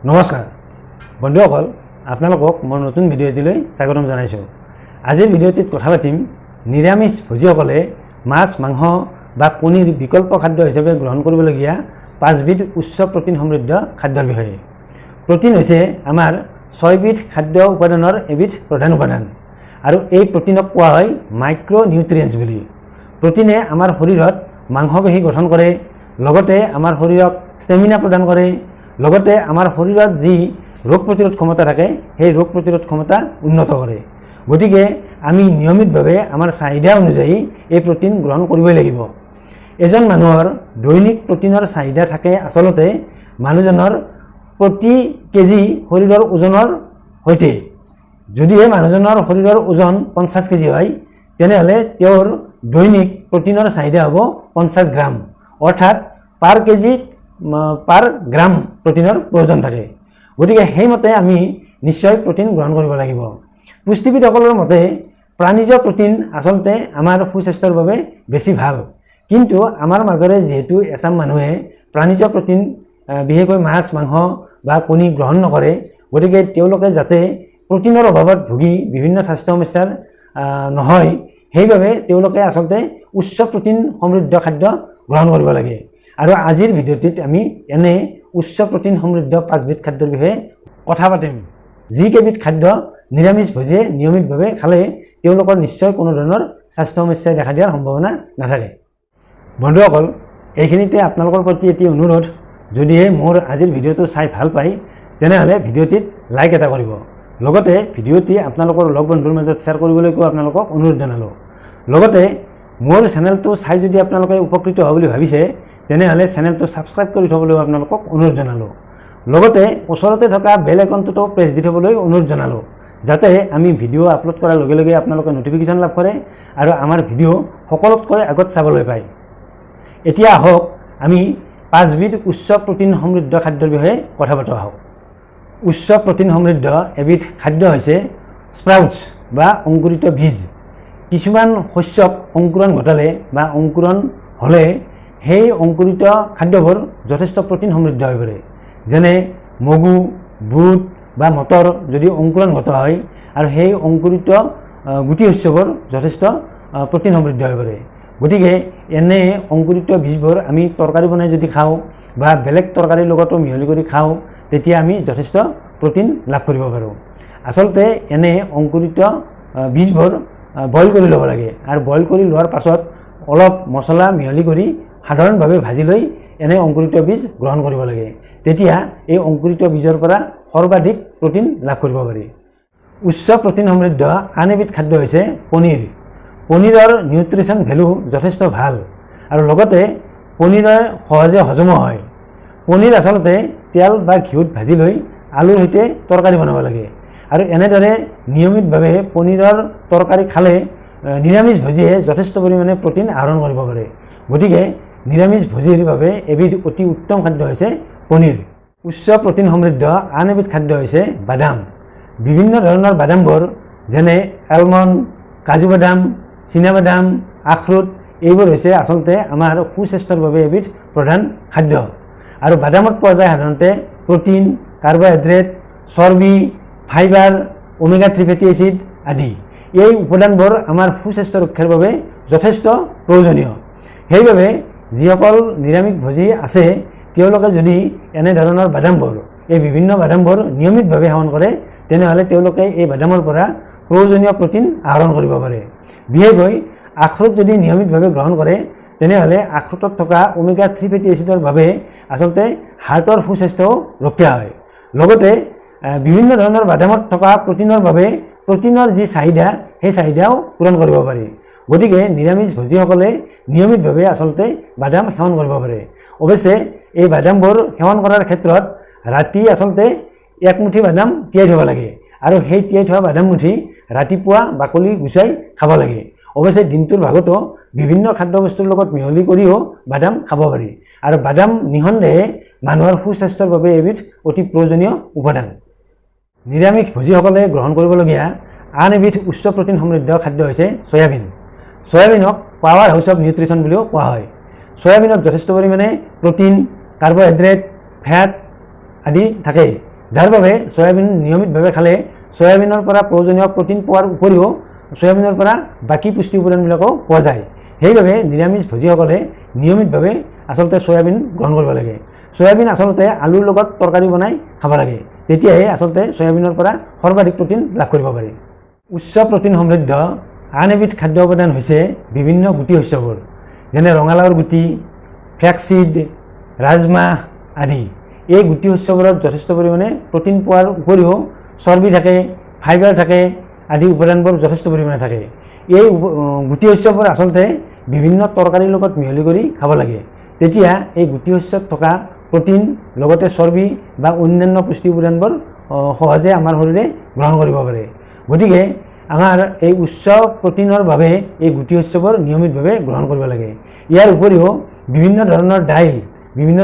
নমস্কাৰ বন্ধুসকল, আপোনালোকক মই নতুন ভিডিঅ' এটিলৈ স্বাগতম জনাইছোঁ। আজিৰ ভিডিঅ'টিত কথা পাতিম নিৰামিষ ভোজীসকলে মাছ, মাংস বা কণীৰ বিকল্প খাদ্য হিচাপে গ্ৰহণ কৰিবলগীয়া 5বিধ উচ্চ প্ৰটিন সমৃদ্ধ খাদ্যৰ বিষয়ে। প্ৰটিন হৈছে আমাৰ 6বিধ খাদ্য উপাদানৰ এবিধ প্ৰধান উপাদান আৰু এই প্ৰটিনক কোৱা হয় মাইক্ৰ নিউট্ৰিয়েণ্টছ বুলি। প্ৰটিনে আমাৰ শৰীৰত মাংসপেশী গঠন কৰে, লগতে আমাৰ শৰীৰক ষ্টেমিনা প্ৰদান কৰে, লগতে আমাৰ শৰীৰত যি ৰোগ প্ৰতিৰোধ ক্ষমতা থাকে সেই ৰোগ প্ৰতিৰোধ ক্ষমতা উন্নত কৰে। গতিকে আমি নিয়মিতভাৱে আমাৰ চাহিদা অনুযায়ী এই প্ৰটিন গ্ৰহণ কৰিবই লাগিব। এজন মানুহৰ দৈনিক প্ৰটিনৰ চাহিদা থাকে আচলতে মানুহজনৰ প্ৰতি কেজি শৰীৰৰ ওজনৰ সৈতে। যদিহে মানুহজনৰ শৰীৰৰ ওজন 50 কেজি হয়, তেনেহ'লে তেওঁৰ দৈনিক প্ৰটিনৰ চাহিদা হ'ব 50 গ্ৰাম, অৰ্থাৎ পাৰ কেজিত পাৰ গ্ৰাম প্ৰটিনৰ প্ৰয়োজন থাকে। গতিকে সেইমতে আমি নিশ্চয় প্ৰটিন গ্ৰহণ কৰিব লাগিব। পুষ্টিবিদসকলৰ মতে প্ৰাণীজ প্ৰটিন আচলতে আমাৰ সুস্বাস্থ্যৰ বাবে বেছি ভাল, কিন্তু আমাৰ মাজৰে যিহেতু এচাম মানুহে প্ৰাণীজ প্ৰটিন বিশেষকৈ মাছ, মাংস বা কণী গ্ৰহণ নকৰে, গতিকে তেওঁলোকে যাতে প্ৰটিনৰ অভাৱত ভুগি বিভিন্ন স্বাস্থ্য সমস্যাৰ নহয়, সেইবাবে তেওঁলোকে আচলতে উচ্চ প্ৰটিন সমৃদ্ধ খাদ্য গ্ৰহণ কৰিব লাগে। আৰু আজিৰ ভিডিঅ'টিত আমি এনে উচ্চ প্ৰটিন সমৃদ্ধ 5বিধ খাদ্যৰ বিষয়ে কথা পাতিম, যিকেইবিধ খাদ্য নিৰামিষ ভোজে নিয়মিতভাৱে খালে তেওঁলোকৰ নিশ্চয় কোনো ধৰণৰ স্বাস্থ্য সমস্যাই দেখা দিয়াৰ সম্ভাৱনা নাথাকে। বন্ধুসকল, এইখিনিতে আপোনালোকৰ প্ৰতি এটি অনুৰোধ, যদিহে মোৰ আজিৰ ভিডিঅ'টো চাই ভাল পায় তেনেহ'লে ভিডিঅ'টিত লাইক এটা কৰিব, লগতে ভিডিঅ'টি আপোনালোকৰ লগ বন্ধুৰ মাজত শ্বেয়াৰ কৰিবলৈকো আপোনালোকক অনুৰোধ জনালোঁ। লগতে মোৰ চেনেলটো চাই যদি আপোনালোকে উপকৃত হোৱা বুলি ভাবিছে তেনেহ'লে চেনেলটো ছাবস্ক্ৰাইব কৰি থ'বলৈও আপোনালোকক অনুৰোধ জনালোঁ। লগতে ওচৰতে থকা বেল আইকনটোতো প্ৰেছ দি থ'বলৈ অনুৰোধ জনালোঁ, যাতে আমি ভিডিঅ' আপলোড কৰাৰ লগে লগে আপোনালোকে নটিফিকেশ্যন লাভ কৰে আৰু আমাৰ ভিডিঅ' সকলোতকৈ আগত চাবলৈ পায়। এতিয়া আহক আমি 5বিধ উচ্চ প্ৰটিন সমৃদ্ধ খাদ্যৰ বিষয়ে কথা পাতোঁ আহক। উচ্চ প্ৰটিন সমৃদ্ধ এবিধ খাদ্য হৈছে স্প্ৰাউটছ বা অংকুৰিত বীজ। কিছুমান শস্যক অংকুৰণ ঘটালে বা অংকুৰণ হ'লে সেই অংকুৰিত খাদ্যবোৰ যথেষ্ট প্ৰটিন সমৃদ্ধ হৈ পৰে। যেনে মগু, বুট বা মটৰ যদি অংকুৰণ ঘটা হয় আৰু সেই অংকুৰিত গুটি শস্যবোৰ যথেষ্ট প্ৰটিন সমৃদ্ধ হৈ পৰে। গতিকে এনে অংকুৰিত বীজবোৰ আমি তৰকাৰী বনাই যদি খাওঁ বা বেলেগ তৰকাৰীৰ লগতো মিহলি কৰি খাওঁ, তেতিয়া আমি যথেষ্ট প্ৰটিন লাভ কৰিব পাৰোঁ। আচলতে এনে অংকুৰিত বীজবোৰ বইল কৰি ল'ব লাগে আৰু বইল কৰি লোৱাৰ পাছত অলপ মছলা মিহলি কৰি সাধাৰণভাৱে ভাজি লৈ এনে অংকুৰিত বীজ গ্ৰহণ কৰিব লাগে। তেতিয়া এই অংকুৰিত বীজৰ পৰা সৰ্বাধিক প্ৰটিন লাভ কৰিব পাৰি। উচ্চ প্ৰটিন সমৃদ্ধ আন এবিধ খাদ্য হৈছে পনীৰ। পনীৰৰ নিউট্ৰিশ্যন ভেলু যথেষ্ট ভাল আৰু লগতে পনীৰৰ সহজে হজম হয়। পনীৰ আচলতে তেল বা ঘিউত ভাজি লৈ আলুৰ সৈতে তৰকাৰী বনাব লাগে আৰু এনেদৰে নিয়মিতভাৱে পনীৰৰ তৰকাৰী খালে নিৰামিষ ভোজীয়ে যথেষ্ট পৰিমাণে প্ৰটিন আহৰণ কৰিব পাৰে। গতিকে নিৰামিষ ভোজীৰ বাবে এবিধ অতি উত্তম খাদ্য হৈছে পনীৰ। উচ্চ প্ৰটিন সমৃদ্ধ আন এবিধ খাদ্য হৈছে বাদাম। বিভিন্ন ধৰণৰ বাদামবোৰ যেনে এলমণ্ড, কাজু বাদাম, চীনাবাদাম, আখৰোট এইবোৰ হৈছে আচলতে আমাৰ সুস্বাস্থ্যৰ বাবে এবিধ প্ৰধান খাদ্য। আৰু বাদামত পোৱা যায় সাধাৰণতে প্ৰটিন, কাৰ্বহাইড্ৰেট, চৰ্বি, ফাইবাৰ, ওমেগা 3 ফেটি এচিড আদি। এই উপাদানবোৰ আমাৰ সুস্বাস্থ্য ৰক্ষাৰ বাবে যথেষ্ট প্ৰয়োজনীয়। সেইবাবে যিসকল নিৰামিষ ভোজী আছে তেওঁলোকে যদি এনেধৰণৰ বাদামবোৰ, এই বিভিন্ন বাদামবোৰ নিয়মিতভাৱে সেৱন কৰে তেনেহ'লে তেওঁলোকে এই বাদামৰ পৰা প্ৰয়োজনীয় প্ৰটিন আহৰণ কৰিব পাৰে। বিশেষকৈ আখৰোট যদি নিয়মিতভাৱে গ্ৰহণ কৰে তেনেহ'লে আখৰোটত থকা ওমেগা 3 ফেটি এচিডৰ বাবে আচলতে হাৰ্টৰ সুস্বাস্থ্যও ৰক্ষা হয়। লগতে বিভিন্ন ধৰণৰ বাদামত থকা প্ৰটিনৰ বাবে প্ৰটিনৰ যি চাহিদা সেই চাহিদাও পূৰণ কৰিব পাৰি। গতিকে নিৰামিষ ভোজীসকলে নিয়মিতভাৱে আচলতে বাদাম সেৱন কৰিব পাৰে। অৱশ্যে এই বাদামবোৰ সেৱন কৰাৰ ক্ষেত্ৰত ৰাতি আচলতে এক মুঠি বাদাম তিয়াই থ'ব লাগে আৰু সেই তিয়াই থোৱা বাদাম মুঠি ৰাতিপুৱা বাকলি গুচাই খাব লাগে। অৱশ্যে দিনটোৰ ভাগতো বিভিন্ন খাদ্যবস্তুৰ লগত মিহলি কৰিও বাদাম খাব পাৰি আৰু বাদাম নিঃসন্দেহে মানুহৰ সুস্বাস্থ্যৰ বাবে এবিধ অতি প্ৰয়োজনীয় উপাদান। নিৰামিষ ভোজীসকলে গ্ৰহণ কৰিবলগীয়া আন এবিধ উচ্চ প্ৰটিন সমৃদ্ধ খাদ্য হৈছে চয়াবিন। চয়াবিনক পাৱাৰ হাউচ অফ নিউট্ৰিশ্যন বুলিও কোৱা হয়। চয়াবিনত যথেষ্ট পৰিমাণে প্ৰটিন, কাৰ্বহাইড্ৰেট, ফেট আদি থাকে। যাৰ বাবে সয়াবিন নিয়মিতভাৱে খালে সয়াবিনৰ পৰা প্ৰয়োজনীয় প্ৰটিন পোৱাৰ উপৰিও সয়াবিনৰ পৰা বাকী পুষ্টি উপাদানবিলাকো পোৱা যায়। সেইবাবে নিৰামিষ ভোজীসকলে নিয়মিতভাৱে আচলতে সয়াবিন গ্ৰহণ কৰিব লাগে। সয়াবিন আচলতে আলুৰ লগত তৰকাৰী বনাই খাব লাগে, তেতিয়াহে আচলতে সয়াবিনৰ পৰা সৰ্বাধিক প্ৰটিন লাভ কৰিব পাৰি। উচ্চ প্ৰটিন সমৃদ্ধ আন এবিধ খাদ্য উপাদান হৈছে বিভিন্ন গুটি শস্যবোৰ, যেনে ৰঙালাওৰ গুটি, ফ্লেক্সিড, ৰাজমাহ আদি। এই গুটি শস্যবোৰত যথেষ্ট পৰিমাণে প্ৰটিন পোৱাৰ উপৰিও চৰ্বি থাকে, ফাইবাৰ থাকে আদি উপাদানবোৰ যথেষ্ট পৰিমাণে থাকে। এই গুটি শস্যবোৰ আচলতে বিভিন্ন তৰকাৰীৰ লগত মিহলি কৰি খাব লাগে, তেতিয়া এই গুটি শস্যত থকা প্ৰটিন লগতে চৰ্বি বা অন্যান্য পুষ্টি উপাদানবোৰ সহজে আমাৰ শৰীৰে গ্ৰহণ কৰিব পাৰে। গতিকে আমাৰ এই উচ্চ প্ৰটিনৰ বাবে এই গুটি শস্যবোৰ নিয়মিতভাৱে গ্ৰহণ কৰিব লাগে। ইয়াৰ উপৰিও বিভিন্ন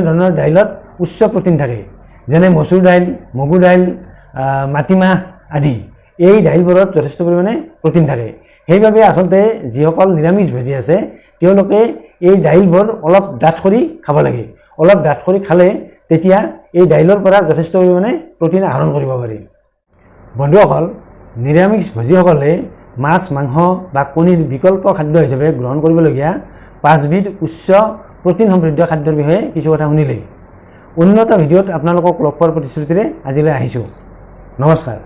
ধৰণৰ দাইলত উচ্চ প্ৰটিন থাকে, যেনে মচুৰ দাইল, মগু দাইল, মাটিমাহ আদি। এই দাইলবোৰত যথেষ্ট পৰিমাণে প্ৰটিন থাকে। সেইবাবে আচলতে যিসকল নিৰামিষভোজী আছে তেওঁলোকে এই দাইলবোৰ অলপ ডাঠ কৰি খাব লাগে। অলপ ডাঠ কৰি খালে তেতিয়া এই দাইলৰ পৰা যথেষ্ট পৰিমাণে প্ৰটিন আহৰণ কৰিব পাৰি। বন্ধুসকল, নিৰামিষভোজীসকলে মাছ, মাংস বা কণীৰ বিকল্প খাদ্য হিচাপে গ্ৰহণ কৰিবলগীয়া 5 বিধ উচ্চ প্ৰটিন সমৃদ্ধ খাদ্যৰ বিষয়ে কিছু কথা শুনিলে। অন্য এটা ভিডিঅ'ত আপোনালোকক লগ পোৱাৰ প্ৰতিশ্ৰুতিৰে আজিলৈ আহিছোঁ। নমস্কাৰ।